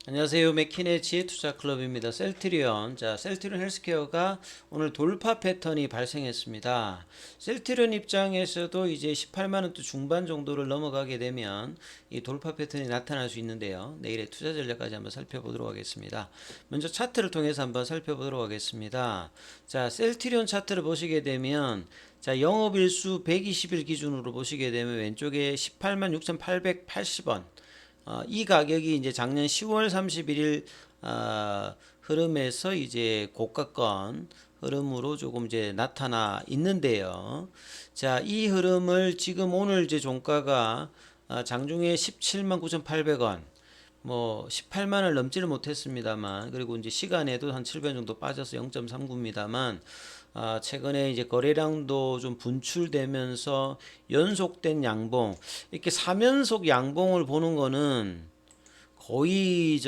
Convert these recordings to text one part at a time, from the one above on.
안녕하세요. 맥킨의 지혜투자클럽입니다. 셀트리온. 자, 셀트리온 헬스케어가 오늘 돌파 패턴이 발생했습니다. 셀트리온 입장에서도 이제 18만원 중반 정도를 넘어가게 되면 이 돌파 패턴이 나타날 수 있는데요. 내일의 투자 전략까지 한번 살펴보도록 하겠습니다. 먼저 차트를 통해서 한번 살펴보도록 하겠습니다. 자, 셀트리온 차트를 보시게 되면 자, 영업일수 120일 기준으로 보시게 되면 왼쪽에 18만 6,880원 이 가격이 이제 작년 10월 31일 흐름에서 이제 고가권 흐름으로 조금 이제 나타나 있는데요. 자, 이 흐름을 지금 오늘 이제 종가가 장중에 17만 9,800원, 뭐 18만을 넘지를 못했습니다만, 그리고 이제 시간에도 한 700 정도 빠져서 0.39입니다만, 최근에 이제 거래량도 좀 분출되면서 연속된 양봉, 이렇게 3연속 양봉을 보는 거는 거의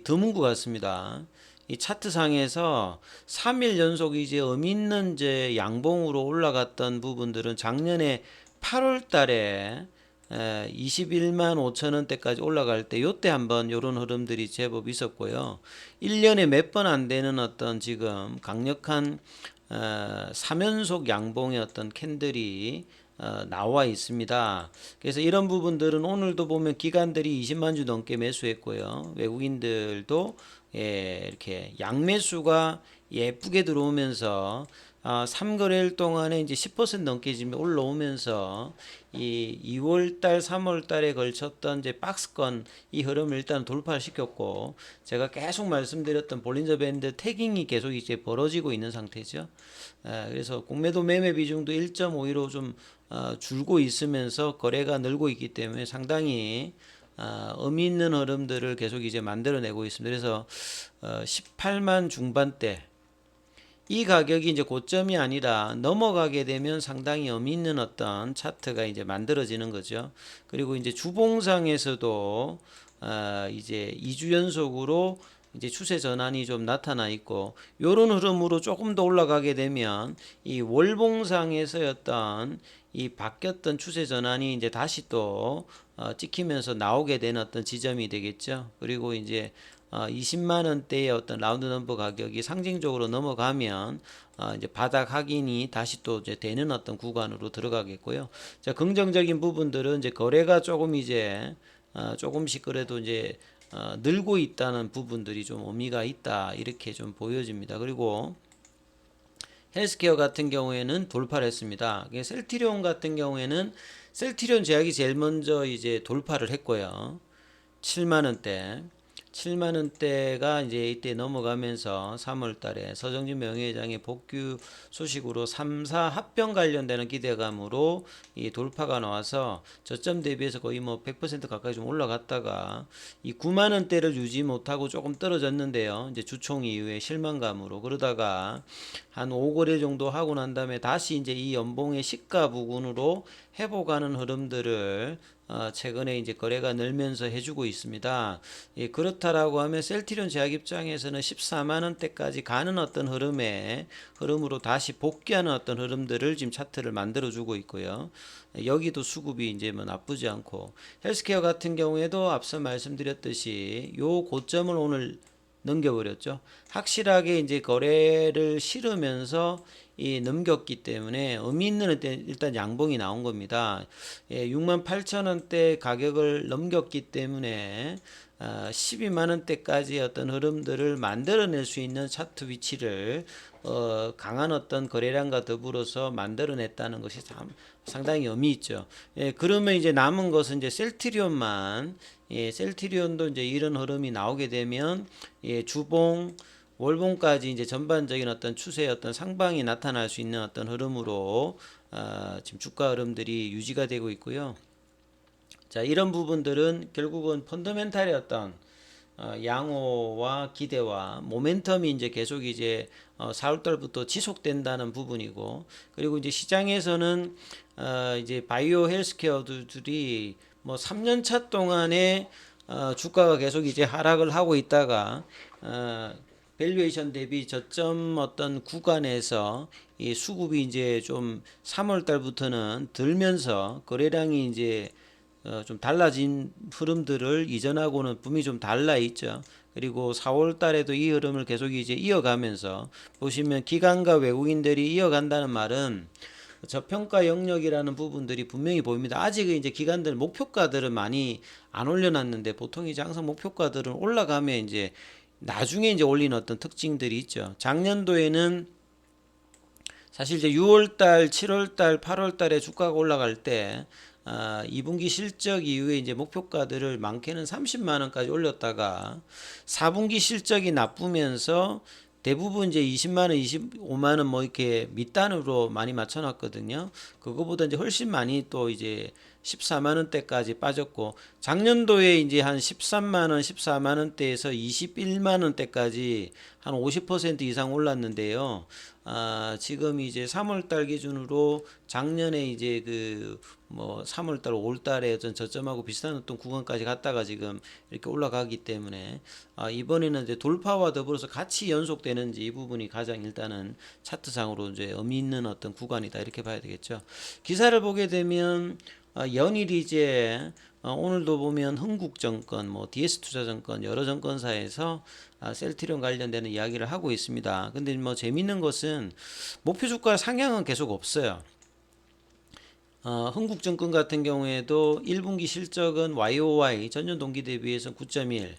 드문 것 같습니다. 이 차트상에서 3일 연속 이제 있는 이제 양봉으로 올라갔던 부분들은 작년에 8월 달에 21만 5천 원대까지 올라갈 때 요때 한번 요런 흐름들이 제법 있었고요. 1년에 몇 번 안 되는 어떤 지금 강력한 3연속 양봉의 어떤 캔들이 나와 있습니다. 그래서 이런 부분들은 오늘도 보면 기관들이 20만 주 넘게 매수했고요. 외국인들도 이렇게 양매수가 예쁘게 들어오면서 3거래일 동안에 이제 10% 넘게 지금 올라오면서 이 2월달, 3월달에 걸쳤던 이제 박스권 이 흐름을 일단 돌파시켰고 제가 계속 말씀드렸던 볼린저 밴드 태깅이 계속 이제 벌어지고 있는 상태죠. 그래서 공매도 매매 비중도 1.52로 좀 줄고 있으면서 거래가 늘고 있기 때문에 상당히 의미 있는 흐름들을 계속 이제 만들어내고 있습니다. 그래서 18만 중반대 이 가격이 이제 고점이 아니라 넘어가게 되면 상당히 의미 있는 어떤 차트가 이제 만들어지는 거죠. 그리고 이제 주봉상에서도 이제 2주 연속으로 이제 추세 전환이 좀 나타나 있고 요런 흐름으로 조금 더 올라가게 되면 이 월봉상에서의 어떤 이 바뀌었던 추세 전환이 이제 다시 또 찍히면서 나오게 되는 어떤 지점이 되겠죠. 그리고 이제 20만 원대의 어떤 라운드 넘버 가격이 상징적으로 넘어가면 이제 바닥 확인이 다시 또 이제 되는 어떤 구간으로 들어가겠고요. 자, 긍정적인 부분들은 이제 거래가 조금 이제 조금씩 그래도 이제 늘고 있다는 부분들이 좀 의미가 있다 이렇게 좀 보여집니다. 그리고 헬스케어 같은 경우에는 돌파를 했습니다. 셀트리온 같은 경우에는 셀트리온 제약이 제일 먼저 이제 돌파를 했고요. 7만 원대. 7만 원대가 이제 이때 넘어가면서 3월 달에 서정진 명예회장의 복귀 소식으로 3사 합병 관련되는 기대감으로 이 돌파가 나와서 저점 대비해서 거의 뭐 100% 가까이 좀 올라갔다가 이 9만 원대를 유지 못하고 조금 떨어졌는데요. 이제 주총 이후에 실망감으로 그러다가 한 5거래 정도 하고 난 다음에 다시 이제 이 연봉의 시가 부근으로 회복하는 흐름들을 최근에 이제 거래가 늘면서 해주고 있습니다. 예, 그렇다라고 하면 셀트리온 제약 입장에서는 14만 원대까지 가는 어떤 흐름으로 다시 복귀하는 어떤 흐름들을 지금 차트를 만들어주고 있고요. 여기도 수급이 이제 뭐 나쁘지 않고 헬스케어 같은 경우에도 앞서 말씀드렸듯이 요 고점을 오늘 넘겨버렸죠. 확실하게 이제 거래를 실으면서 넘겼기 때문에 의미 있는 일단 양봉이 나온 겁니다. 6만 8천 원대 가격을 넘겼기 때문에 12만 원대까지 어떤 흐름들을 만들어낼 수 있는 차트 위치를 강한 어떤 거래량과 더불어서 만들어냈다는 것이 참 상당히 의미 있죠. 그러면 이제 남은 것은 이제 셀트리온만 셀트리온도 이제 이런 흐름이 나오게 되면 주봉 월봉까지 이제 전반적인 어떤 추세의 어떤 상방이 나타날 수 있는 어떤 흐름으로 지금 주가 흐름들이 유지가 되고 있고요. 자, 이런 부분들은 결국은 펀더멘탈의 어떤 양호와 기대와 모멘텀이 이제 계속 이제 4월달부터 지속된다는 부분이고, 그리고 이제 시장에서는 이제 바이오 헬스케어들이 뭐 3년 차 동안에 주가가 계속 이제 하락을 하고 있다가 밸류에이션 대비 저점 어떤 구간에서 이 수급이 이제 좀 3월 달부터는 들면서 거래량이 이제 좀 달라진 흐름들을 이전하고는 분명히 좀 달라 있죠. 그리고 4월 달에도 이 흐름을 계속 이제 이어가면서 보시면 기관과 외국인들이 이어간다는 말은 저평가 영역이라는 부분들이 분명히 보입니다. 아직은 이제 기관들 목표가들은 많이 안 올려놨는데 보통 이제 항상 목표가들은 올라가면 이제 나중에 이제 올리는 어떤 특징들이 있죠. 작년도에는 사실 이제 6월달, 7월달, 8월달에 주가가 올라갈 때 2분기 실적 이후에 이제 목표가들을 많게는 30만 원까지 올렸다가 4분기 실적이 나쁘면서 대부분 이제 20만 원, 25만 원 뭐 이렇게 밑단으로 많이 맞춰놨거든요. 그거보다 이제 훨씬 많이 또 이제 14만 원대까지 빠졌고 작년도에 이제 한 13만 원, 14만 원대에서 21만 원대까지 한 50% 이상 올랐는데요. 지금 이제 3월 달 기준으로 작년에 이제 그 뭐 3월 달, 5월 달에 어떤 저점하고 비슷한 어떤 구간까지 갔다가 지금 이렇게 올라가기 때문에 이번에는 이제 돌파와 더불어서 같이 연속되는지 이 부분이 가장 일단은 차트상으로 이제 의미 있는 어떤 구간이다 이렇게 봐야 되겠죠. 기사를 보게 되면 연일이 이제 오늘도 보면 흥국증권, 뭐 DS투자증권 여러 증권사에서 셀트리온 관련되는 이야기를 하고 있습니다. 근데 뭐 재밌는 것은 목표 주가 상향은 계속 없어요. 흥국증권 같은 경우에도 1분기 실적은 YOY 전년 동기 대비해서 9.1,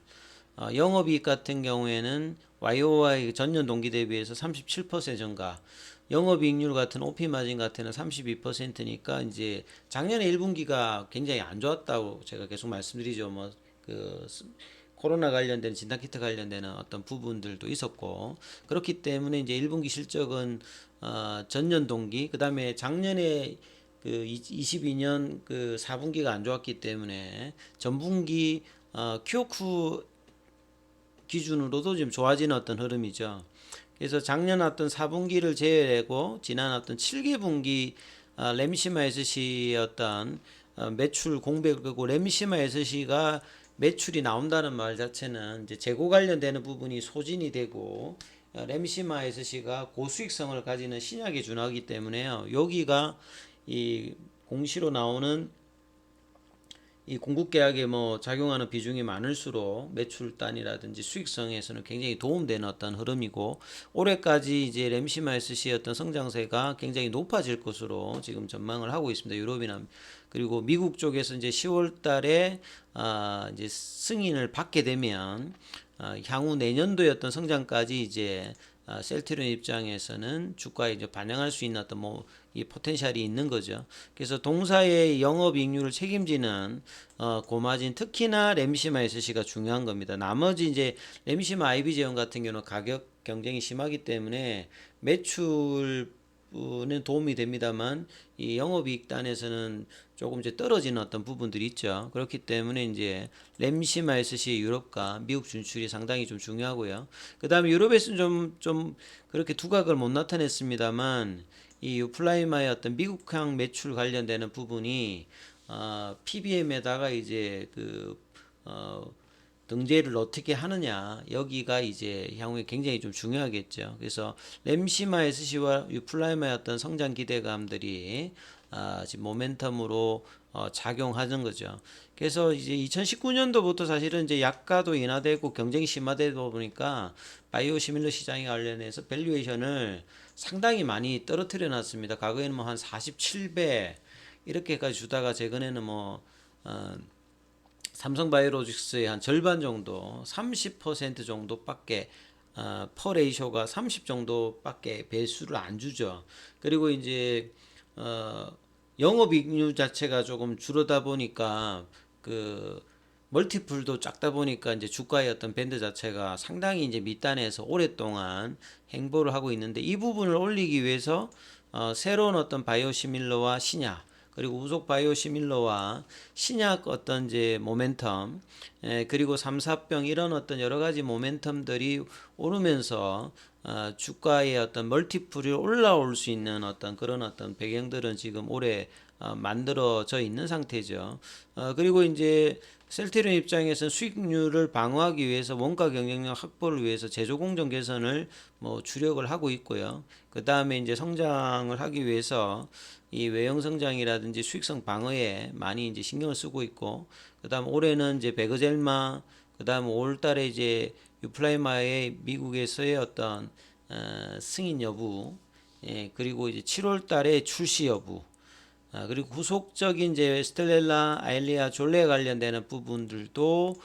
영업이익 같은 경우에는 YOY 전년 동기 대비해서 37% 증가, 영업이익률 같은 OP 마진 같은 는 32%니까 이제 작년에 1분기가 굉장히 안 좋았다고 제가 계속 말씀드리죠. 뭐그 코로나 관련된 진단키트 관련되는 어떤 부분들도 있었고 그렇기 때문에 이제 1분기 실적은 전년 동기 그다음에 작년에 그 22년 그 4분기가 안 좋았기 때문에 전분기 QOQ 기준으로도 좀 좋아지는 어떤 흐름이죠. 그래서 작년 어떤 4분기를 제외하고 지난 어떤 7개분기 램시마 SC 어떤 매출 공백이고 램시마 SC가 매출이 나온다는 말 자체는 이제 재고 관련되는 부분이 소진이 되고 램시마 SC가 고수익성을 가지는 신약에 준하기 때문에요. 여기가 이 공시로 나오는 이 공급계약에 뭐 작용하는 비중이 많을수록 매출 단이라든지 수익성에서는 굉장히 도움되는 어떤 흐름이고 올해까지 이제 램시마 SC의 어떤 성장세가 굉장히 높아질 것으로 지금 전망을 하고 있습니다. 유럽이나 그리고 미국 쪽에서 이제 10월 달에 이제 승인을 받게 되면 향후 내년도의 어떤 성장까지 이제 셀트리온 입장에서는 주가에 이제 반영할 수 있는 어떤 뭐 이 포텐셜이 있는 거죠. 그래서 동사의 영업이익률을 책임지는 고마진 특히나 램시마 SC가 중요한 겁니다. 나머지 이제 램시마 IB 제형 같은 경우는 가격 경쟁이 심하기 때문에 매출은 도움이 됩니다만 이 영업이익 단에서는 조금 이제 떨어지는 어떤 부분들이 있죠. 그렇기 때문에 이제 램시마 SC 유럽과 미국 진출이 상당히 좀 중요하고요. 그 다음에 유럽에서는 좀 그렇게 두각을 못 나타냈습니다만 이 유플라이마의 어떤 미국향 매출 관련되는 부분이 PBM에다가 이제 등재를 어떻게 하느냐 여기가 이제 향후에 굉장히 좀 중요하겠죠. 그래서 램시마 SC와 유플라이마의 어떤 성장 기대감들이 지금 모멘텀으로 작용하는 거죠. 그래서 이제 2019년도부터 사실은 이제 약가도 인하되고 경쟁이 심화되다 보니까 바이오 시밀러 시장에 관련해서 밸류에이션을 상당히 많이 떨어뜨려 놨습니다. 과거에는 뭐 한 47배 이렇게까지 주다가 최근에는 뭐 삼성바이오로직스의 한 절반 정도 30% 정도밖에 퍼 레이쇼가 30 정도밖에 배수를 안 주죠. 그리고 이제 영업이익률 자체가 조금 줄어다 보니까 그 멀티플도 작다 보니까 이제 주가의 어떤 밴드 자체가 상당히 이제 밑단에서 오랫동안 행보를 하고 있는데 이 부분을 올리기 위해서 새로운 어떤 바이오시밀러와 신약 그리고 우속 바이오시밀러와 신약 어떤 이제 모멘텀 그리고 3, 4병 이런 어떤 여러 가지 모멘텀들이 오르면서 주가의 어떤 멀티플이 올라올 수 있는 어떤 그런 어떤 배경들은 지금 올해 만들어져 있는 상태죠. 그리고 이제 셀트리온 입장에서는 수익률을 방어하기 위해서 원가 경쟁력 확보를 위해서 제조 공정 개선을 뭐 주력을 하고 있고요. 그 다음에 이제 성장을 하기 위해서 이 외형 성장이라든지 수익성 방어에 많이 이제 신경을 쓰고 있고, 그 다음 올해는 이제 베그젤마, 그 다음 5월달에 이제 유플라이마의 미국에서의 어떤 승인 여부, 예, 그리고 이제 7월달에 출시 여부, 그리고 후속적인 이제 스텔렐라, 아일리아, 졸레에 관련되는 부분들도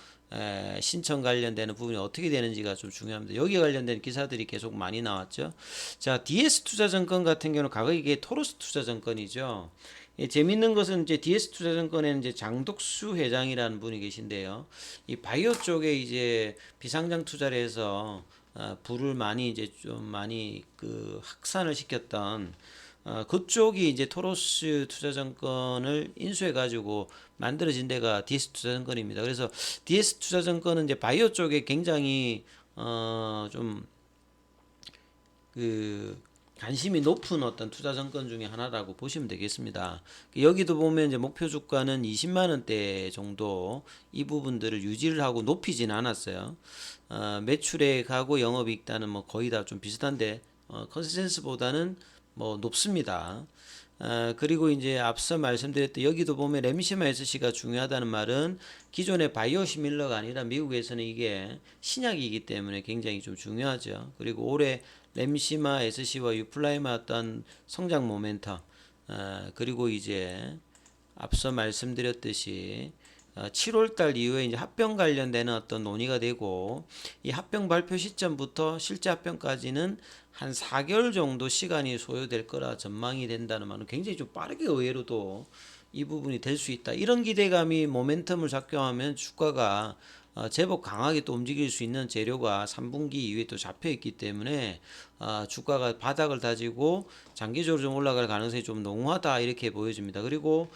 신청 관련되는 부분이 어떻게 되는지가 좀 중요합니다. 여기에 관련된 기사들이 계속 많이 나왔죠. 자, DS 투자증권 같은 경우는 과거 이게 토로스 투자증권이죠. 예, 재밌는 것은 이제 DS 투자증권에는 이제 장덕수 회장이라는 분이 계신데요. 이 바이오 쪽에 이제 비상장 투자를 해서 부를 많이 이제 좀 많이 그 확산을 시켰던 그쪽이 이제 토로스 투자증권을 인수해 가지고 만들어진 데가 DS 투자증권입니다. 그래서 DS 투자증권은 이제 바이오 쪽에 굉장히 좀 그 관심이 높은 어떤 투자증권 중에 하나라고 보시면 되겠습니다. 여기도 보면 이제 목표 주가는 20만 원대 정도 이 부분들을 유지를 하고 높이진 않았어요. 매출액하고 영업이익단은 뭐 거의 다 좀 비슷한데 컨센서스보다는 뭐 높습니다. 그리고 이제 앞서 말씀드렸던 여기도 보면 램시마 SC가 중요하다는 말은 기존의 바이오시밀러가 아니라 미국에서는 이게 신약이기 때문에 굉장히 좀 중요하죠. 그리고 올해 램시마 SC와 유플라이마 어떤 성장 모멘텀, 그리고 이제 앞서 말씀드렸듯이 7월 달 이후에 이제 합병 관련되는 어떤 논의가 되고, 이 합병 발표 시점부터 실제 합병까지는 한 4개월 정도 시간이 소요될 거라 전망이 된다는 말은 굉장히 좀 빠르게 의외로도 이 부분이 될 수 있다. 이런 기대감이 모멘텀을 작용하면 주가가 제법 강하게 또 움직일 수 있는 재료가 3분기 이후에 또 잡혀 있기 때문에 주가가 바닥을 다지고 장기적으로 좀 올라갈 가능성이 좀 농후하다 이렇게 보여집니다. 그리고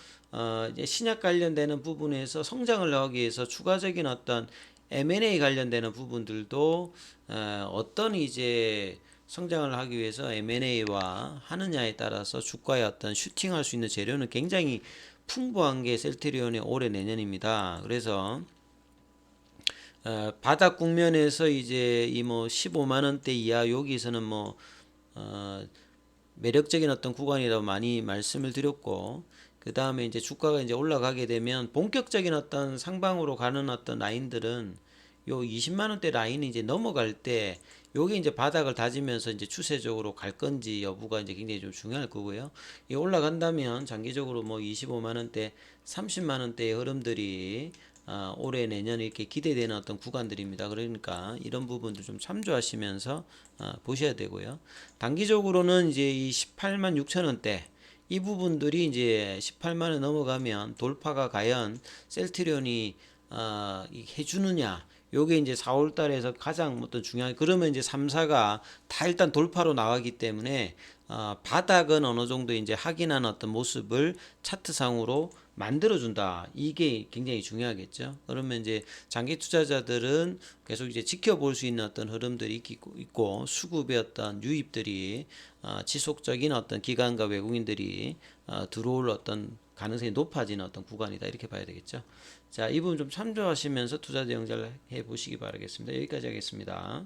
이제 신약 관련되는 부분에서 성장을 하기 위해서 추가적인 어떤 M&A 관련되는 부분들도 어떤 이제 성장을 하기 위해서 M&A와 하느냐에 따라서 주가의 어떤 슈팅할 수 있는 재료는 굉장히 풍부한 게 셀트리온의 올해 내년입니다. 그래서 바닥 국면에서 이제 이 뭐 15만 원대 이하 여기서는 뭐 매력적인 어떤 구간이라고 많이 말씀을 드렸고, 그 다음에 이제 주가가 이제 올라가게 되면 본격적인 어떤 상방으로 가는 어떤 라인들은 요 20만 원대 라인이 이제 넘어갈 때 요게 이제 바닥을 다지면서 이제 추세적으로 갈 건지 여부가 이제 굉장히 좀 중요할 거고요. 이 올라간다면 장기적으로 뭐 25만 원대, 30만 원대의 흐름들이 올해 내년 이렇게 기대되는 어떤 구간들입니다. 그러니까 이런 부분들 좀 참조하시면서 보셔야 되고요. 단기적으로는 이제 이 18만 6천 원대 이 부분들이 이제 18만 원 넘어가면 돌파가 과연 셀트리온이 해주느냐, 요게 이제 4월 달에서 가장 어떤 중요한, 그러면 이제 3, 4가 다 일단 돌파로 나가기 때문에 바닥은 어느 정도 이제 확인한 어떤 모습을 차트상으로 만들어준다. 이게 굉장히 중요하겠죠. 그러면 이제 장기 투자자들은 계속 이제 지켜볼 수 있는 어떤 흐름들이 있고 수급의 어떤 유입들이 지속적인 어떤 기관과 외국인들이 들어올 어떤 가능성이 높아지는 어떤 구간이다. 이렇게 봐야 되겠죠. 자, 이 부분 좀 참조하시면서 투자 대응 잘 해보시기 바라겠습니다. 여기까지 하겠습니다.